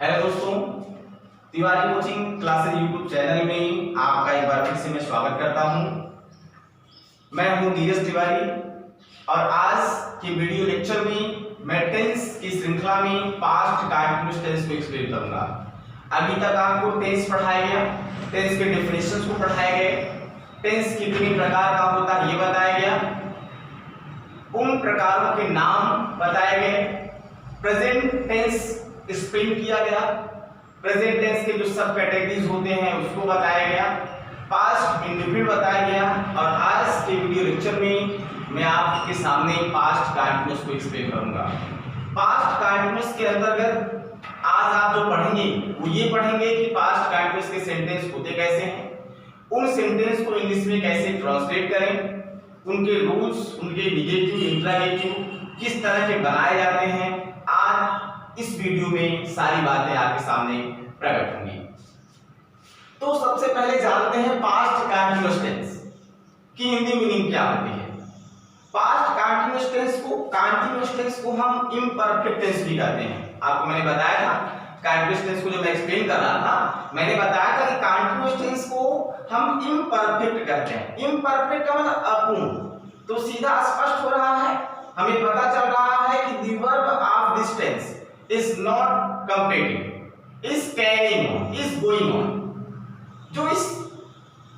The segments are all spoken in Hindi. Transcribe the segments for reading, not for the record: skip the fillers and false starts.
हेलो दोस्तों, Tiwari coaching classes YouTube channel में आपका एक बार फिर से मैं स्वागत करता हूं। मैं हूं नीरज तिवारी और आज के वीडियो लेक्चर में मैं टेंस की श्रृंखला में पास्ट कंटीन्यूअस टेंस को एक्सप्लेन करूंगा। अभी तक आपको टेंस पढ़ाया गया, टेंस के डेफिनेशंस को पढ़ाया गया, टेंस कितने प्रकार का होता है ये बताया गया, उन प्रकारों के नाम बताए गए, प्रेजेंट टेंस एक्सप्लेन किया गया, प्रेजेंट टेंस के जो सब कैटेगरीज होते हैं उसको बताया गया, पास्ट इंडेफिनिट बताया गया और आज के वीडियो लेक्चर में मैं आपके सामने पास्ट कंटीन्यूअस को एक्सप्लेन करूंगा। पास्ट कंटीन्यूअस के अंतर्गत आज आप जो पढ़ेंगे वो ये पढ़ेंगे कि पास्ट कंटीन्यूअस के सेंटेंस होते कैसे हैं, उन सेंटेंस को इंग्लिश में कैसे ट्रांसलेट करें, उनके रूल्स, उनके निगेटिव, इंट्रागेटिव किस तरह के बनाए जाते हैं। आज इस वीडियो में सारी बातें आपके सामने प्रकट होंगी। तो सबसे पहले जानते हैं पास्ट कंटीन्यूअस टेंस की हिंदी मीनिंग क्या होती है। पास्ट कंटीन्यूअस टेंस को हम इम्परफेक्ट टेंस भी कहते हैं। आपको मैंने बताया था कंटीन्यूअस टेंस को जब मैं एक्सप्लेन कर रहा था, मैंने बताया था कि कंटीन्यूअस टेंस को हम इम्परफेक्ट कहते हैं। इम्परफेक्ट का मतलब अपूर्ण। तो सीधा स्पष्ट हो रहा है, हमें पता चल रहा है कि the verb of this tense is not completing, is carrying on, is going on। जो इस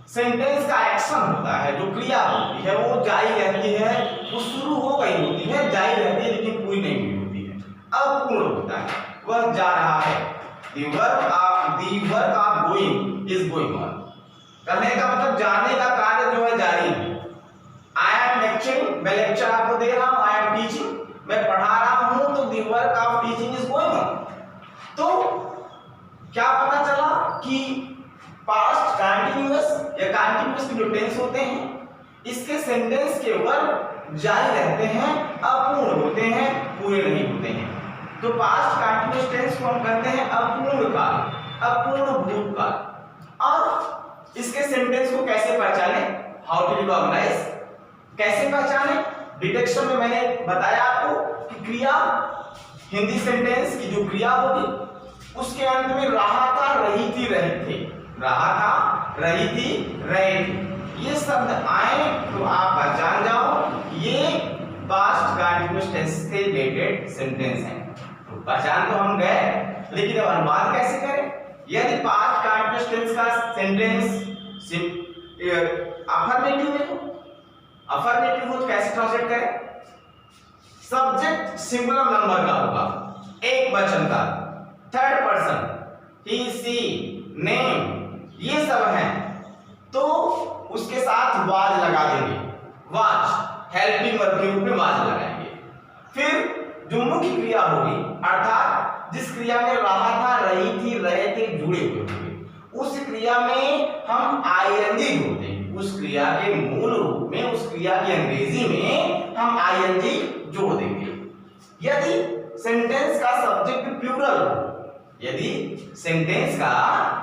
सेंटेंस का एक्शन होता है, जो क्रिया होती है वो जारी रहती है, वो शुरू हो गई होती है, जारी रहती है लेकिन पूरी नहीं हुई होती है, अपूर्ण होता है, वह जा रहा है। the work of going is going on। करने का मतलब जाने का कार्य जो है जारी है। I am lecturing, मैं लेक्चर आपको दे रहा हूँ, I am teaching, मैं पढ़ा रहा हूं, तो the work of teaching is going on। तो क्या पता चला कि पास्ट कंटीन्यूअस या कंटीन्यूअस के जो टेंस होते हैं इसके सेंटेंस के वर्ब जारी रहते हैं, अपूर्ण होते हैं, पूरे नहीं होते हैं। तो पास्ट कंटीन्यूअस टेंस को हम कहते हैं अपूर्ण काल, अपूर्ण भूतकाल। और इसके सेंटेंस को कैसे पहचाने, हाउ टू रिकॉग्नाइज, कैसे पहचाने। डिटेक्शन में मैंने बताया आपको कि क्रिया, हिंदी सेंटेंस की जो क्रिया होगी उसके अंत में रहा था, रही थी, रहे थे, रहा था, रही थी, रहे थे, ये शब्द आए तो आप पहचान जाओ ये पास्ट कंटीन्यूअस टेंस से रिलेटेड सेंटेंस है। तो पहचान तो हम गए, लेकिन अब अनुवाद कैसे करें। यदि पास्ट कंटीन्यूअस टेंस का सेंटेंस अफर्मेटिव हो तो कैसे ट्रांसलेट करें। सब्जेक्ट सिंगुलर नंबर का होगा, एक वचन का, थर्ड पर्सन, ही, सी, नेम, ये सब है, तो उसके साथ वाज लगा देंगे, वाज हेल्पिंग वर्ब के रूप में वाज लगाएंगे। फिर जो मुख्य क्रिया होगी अर्थात जिस क्रिया में रहा था, रही थी, रहे थे जुड़े हुए होंगे, उस क्रिया में हम आईएनजी जोड़ देंगे। उस क्रिया के मूल रूप में, उस क्रिया की अंग्रेजी में हम आईएनजी जोड़ देंगे। यदि सेंटेंस का सब्जेक्ट प्लूरल हो, यदि सेंटेंस का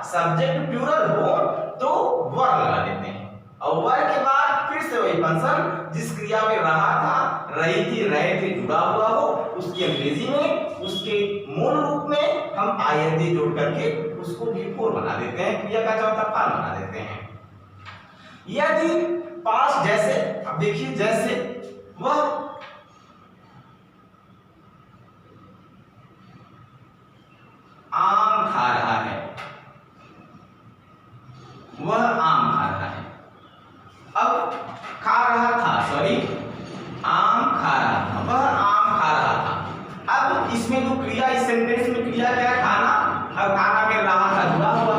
सब्जेक्ट प्लूरल हो तो वर लगा देते हैं और वर के बाद फिर से वही फंक्शन जिस क्रिया में रहा था, रही थी, रहे थे जुड़ा हुआ हो, उसकी अंग्रेजी में, उसके मूल रूप में हम आईएनजी जोड़ करके उसको V4 बना देते हैं, क्रिया का चौथा पार्ट बना देते हैं। यदि पास्ट जैसे, अब देखिए जैसे वह आम खा रहा है, वह आम खा रहा है। अब खा रहा था, सॉरी, आम खा रहा था, वह आम खा रहा था। अब इसमें जो क्रिया, इस सेंटेंस में क्रिया क्या है, खाना। अब खाना में रहा था जुड़ा हुआ,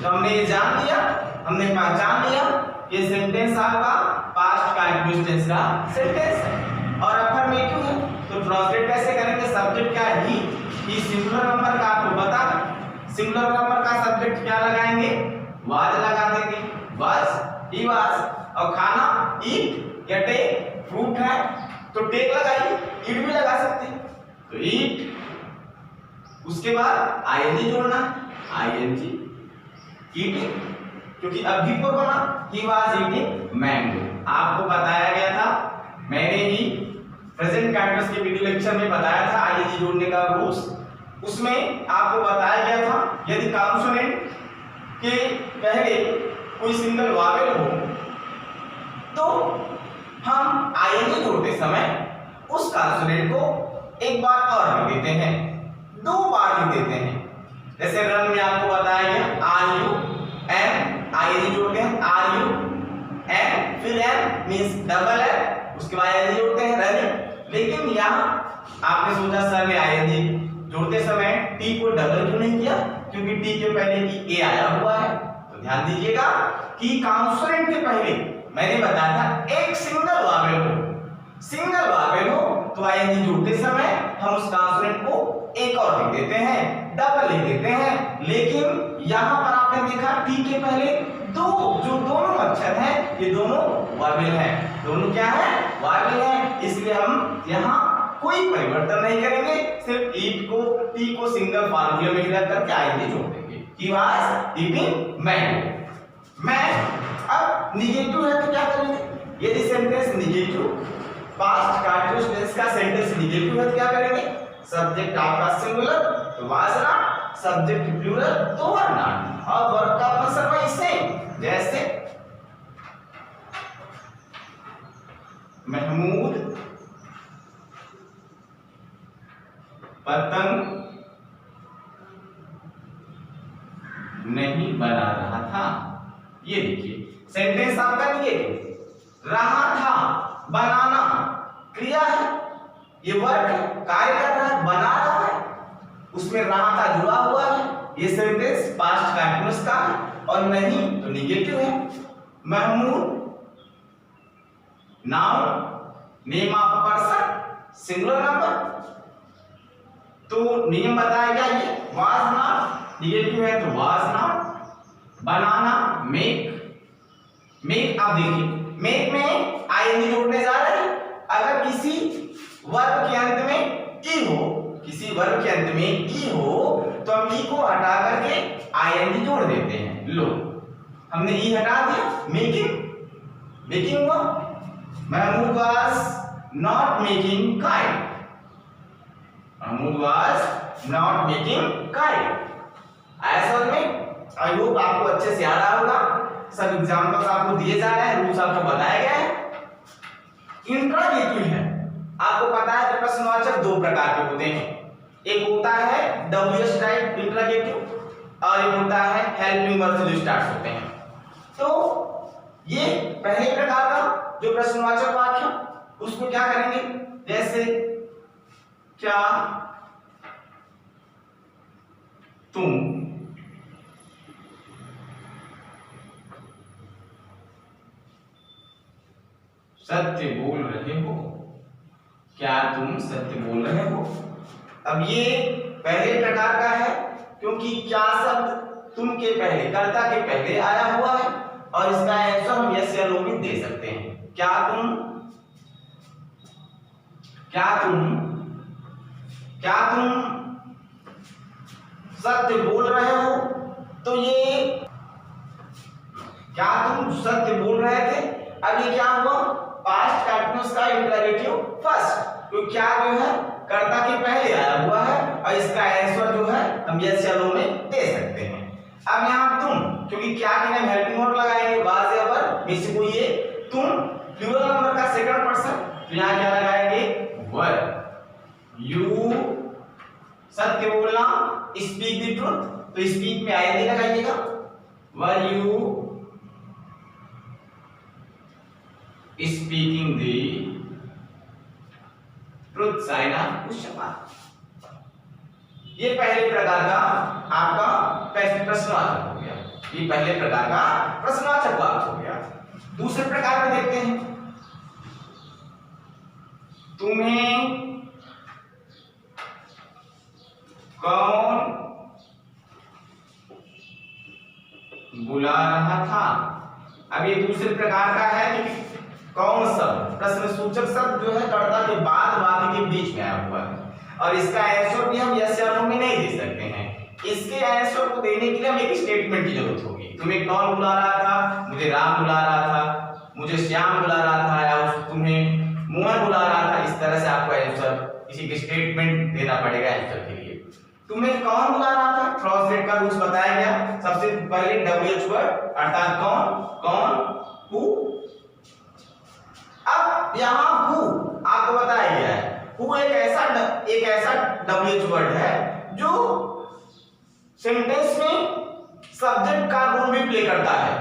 तो हमने ये जान लिया, हमने पहचान लिया ये सेंटेंस आपका पास्ट कंटीन्यूअस टेंस का सेंटेंस है और अफर्मेटिव है। तो ट्रांसलेट कैसे करेंगे, सब्जेक्ट क्या है, ही सिंगुलर नंबर का आपको बता, सिंगुलर नंबर का सब्जेक्ट क्या लगाएंगे, वाज लगा देंगे, वाज, ही वाज। और खाना ईट या टेक, फ्रूट है तो टेक लगाइए, ईट भी लगा सकते हैं, तो ईट। उसके बाद आईएनजी जोड़ना, आईएनजी, ईटिंग, क्योंकि अब V4 बना, ही वाज ईटिंग मैंगो। आपको बताया गया था, मैंने ही प्रेजेंट कंटीन्यूअस के वीडियो लेक्चर में बताया था आईएनजी जोड़ने का रूल्स। उसमें आपको बताया गया था यदि कॉन्सोनेंट के पहले कोई सिंगल वावेल हो तो हम आईएनजी जोड़ते समय उस कॉन्सोनेंट को एक बार और लिख देते हैं, 2 बार लिख देते हैं। जैसे रन में आपको बताया गया आर यू एम, आईएनजी जोड़ते हैं आर यू एम, फिर एम मींस डबल एम, उसके बाद आईएनजी जोड़ते हैं रनिंग। लेकिन यहाँ आपने सोचा सर ने आईएनजी जोड़ते समय टी को डबल क्यों नहीं किया, क्योंकि टी के पहले की ए आया हुआ है। तो ध्यान दीजिएगा कि कॉन्सोनेंट के पहले मैंने बताया था एक सिंगल वावेल हो तो आईएनजी जोड़ते समय हम उस कॉन्सोनेंट को एक और लिख देते हैं, डबल लिख देते हैं। लेकिन यहाँ पर आपने देखा टी के पहले दोनों अक्षर हैं, ये दोनों वावेल हैं, दोनों क्या है वावेल हैं, इसलिए हम यहाँ कोई परिवर्तन नहीं करेंगे, सिर्फ टी को सिंगल फार्मूला में रख करके आईएनजी जोड़ देंगे। He was eating mango। मैं अब निगेटिव है तो क्या करेंगे, यदि sentence negative past continuous tense का सेंटेंस निगेटिव है तो क्या करेंगे, सब्जेक्ट आपका सिंगुलर तो वाज नॉट, सब्जेक्ट प्लूरल तो वर नॉट, और वर्ब का आंसर वही सेम। जैसे महमूद पतंग नहीं बना रहा था, ये देखिए सेंटेंस आपका निगेटिव, रहा था बनाना क्रिया है, ये वर्ब है, कार्य कर रहा है, बना रहा है, उसमें रहा था जुड़ा हुआ है, ये सेंटेंस पास्ट कंटीन्यूअस का है, और नहीं तो निगेटिव है। Mahmood noun, name of person, singular number, तो नियम बताया गया ये वाज नॉट, निगेटिव है तो वाज नॉट, बनाना मेक आप देखिए मेक में आईएनजी जोड़ने जा रहे हैं, अगर किसी वर्ब के अंत में ई हो तो हम ई को हटा करके आईएनजी जोड़ देते हैं। लो हमने ई हटा दिया, मेकिंग हुआ, Mahmood was not making kite, Mahmood was not making kite. ऐसा में आई होप आपको अच्छे से याद आया होगा, सब एग्जांपल्स आपको दिए जा रहे हैं, रूल्स आपको बताए गए हैं। इंट्रोगेटिव है, आपको पता है कि प्रश्नवाचक 2 प्रकार के होते हैं, एक होता है डब्ल्यूएच टाइप इंट्रोगेटिव और एक होता है हेल्पिंग वर्ब से जो स्टार्ट होते हैं। तो ये पहले प्रकार का जो प्रश्नवाचक वाक्य उसको क्या करेंगे, जैसे क्या तुम सत्य बोल रहे हो, क्या तुम सत्य बोल रहे हो। अब ये पहले प्रकार का है क्योंकि क्या शब्द तुम के पहले, कर्ता के पहले आया हुआ है, और इसका आंसर हम यस या नो में दे सकते हैं। क्या तुम सत्य बोल रहे हो, तो ये क्या तुम सत्य बोल रहे थे, अब ये क्या हुआ पास्ट कंटीन्यूअस का इंट्रोगेटिव फर्स्ट, तो क्या जो है कर्ता के पहले आया हुआ है, और इसका आंसर जो है हम यस या नो में दे सकते हैं। अब यहाँ तुम, क्योंकि क्या के नाम हेल्पिंग वर्ब लगाएंगे, वाज या वर्ब में से कोई ये, तुम प्लूरल नंबर का सेकंड पर्सन, तो यहाँ क्या लगाएंगे वर्ब। यू सत्य बोलना, स्पीक द ट्रुथ, तो स्पीक में आईएनजी लगाइएगा, were you speaking the truth sign of question mark. ये पहले प्रकार का आपका प्रश्नवाचक हो गया, ये पहले प्रकार का प्रश्नवाचक वाक्य हो गया। दूसरे प्रकार में देखते हैं, तुम्हें कौन बुला रहा था। अब ये दूसरे प्रकार का है कि कौन शब्द प्रश्न सूचक शब्द जो है कर्ता के बाद वाक्य के बीच में आया हुआ है, और इसका आंसर भी हम यस या नो में नहीं दे सकते हैं। इसके आंसर को देने के लिए हमें एक स्टेटमेंट की जरूरत होगी। तुम्हें कौन बुला रहा था, मुझे राम बुला रहा था, मुझे श्याम बुला रहा था, या तुम्हें मोहन बुला रहा था। इस तरह से आपको आंसर किसी के स्टेटमेंट देना पड़ेगा आंसर के लिए। तुम्हें कौन बुला रहा था? ट्रांसलेट का रूल्स बताया गया। सबसे पहले WH वर्ड अर्थात कौन, हु। अब यहाँ हु आपको बताया गया है। हु एक ऐसा WH वर्ड है जो सेंटेंस में सब्जेक्ट का रोल भी प्ले करता है,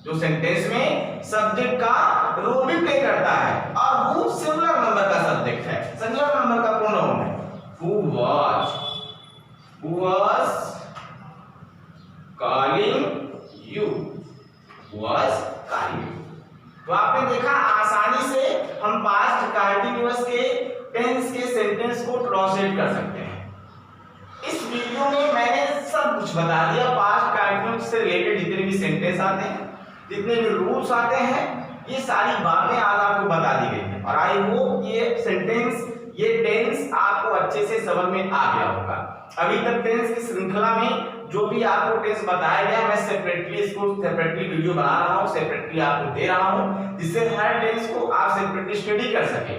जो सेंटेंस में सब्जेक्ट का रोल भी प्ले करता है। और हु सिंगुलर नंबर का सब्जेक्ट है, सिंगुलर नंबर का प्रोनाउन है। Who was calling you, was calling you। तो आपने देखा आसानी से हम पास्ट कंटीन्यूअस के टेंस के सेंटेंस को ट्रांसलेट कर सकते हैं। इस वीडियो में मैंने सब कुछ बता दिया, पास्ट कंटीन्यूअस से रिलेटेड जितने भी सेंटेंस आते हैं, जितने भी रूल्स आते हैं, ये सारी बातें आज आपको बता दी गई हैं। और आई होप ये सेंटेंस, ये टेंस आपको अच्छे से समझ में आ गया होगा। अभी तक टेंस की श्रृंखला में जो भी आपको टेंस बताया गया, मैं सेपरेटली वीडियो बना रहा हूँ, सेपरेटली आपको दे रहा हूँ, जिससे हर टेंस को आप सेपरेटली स्टडी कर सके,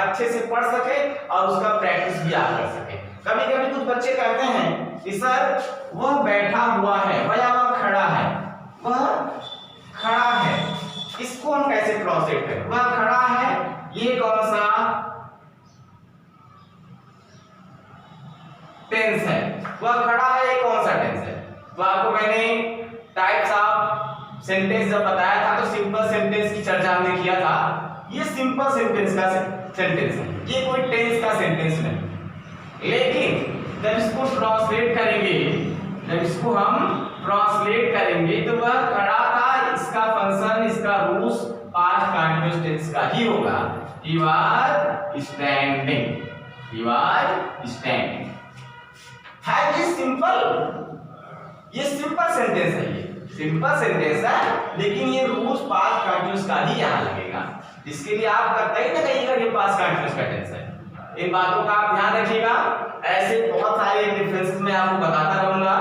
अच्छे से पढ़ सके और उसका प्रैक्टिस भी आप कर सके। कभी कभी कुछ बच्चे कहते हैं कि सर वह बैठा हुआ है या वह खड़ा है, वह खड़ा है, इसको हम कैसे ट्रांसलेट करें? वह खड़ा है, ये कौन सा टेंस है? वह खड़ा है, ये कौन सा टेंस है? तो आपको मैंने टाइप्स ऑफ सेंटेंस जब बताया था तो सिंपल सेंटेंस की चर्चा हमने किया था। ये सिंपल सेंटेंस का सेंटेंस है, ये कोई टेंस का सेंटेंस नहीं। लेकिन जब इसको ट्रांसलेट करेंगे, जब इसको हम ट्रांसलेट करेंगे तो वह खड़ा था, इसका फंक्शन, इसका रूल्स पास्ट कंटीन्यूअस टेंस का ही होगा। He was standing, he was standing। है ये सिंपल, ये सिंपल सेंटेंस है, ये सिंपल सेंटेंस है, लेकिन ये रूल्स पास्ट कंटीन्यूअस का ही यहाँ लगेगा। इसके लिए आप कतई ना कहिएगा ये पास्ट कंटीन्यूअस का टेंस है। इन बातों का आप ध्यान रखिएगा। ऐसे बहुत सारे डिफरेंसेस मैं आपको बताता रहूंगा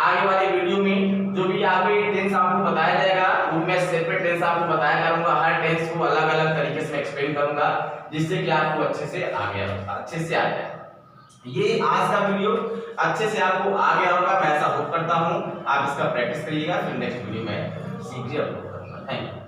आगे वाले वीडियो में। जो भी आगे टेंस आपको बताया जाएगा उनमें सेपरेट टेंस आपको बताया करूंगा, हर टेंस को अलग अलग तरीके से एक्सप्लेन करूंगा, जिससे कि आपको अच्छे से आ जाए। ये आज का वीडियो अच्छे से आपको आ गया होगा, मैं ऐसा होप करता हूं। आप इसका प्रैक्टिस करिएगा, फिर नेक्स्ट वीडियो में सीखिए अपलोड करूंगा। Thank you.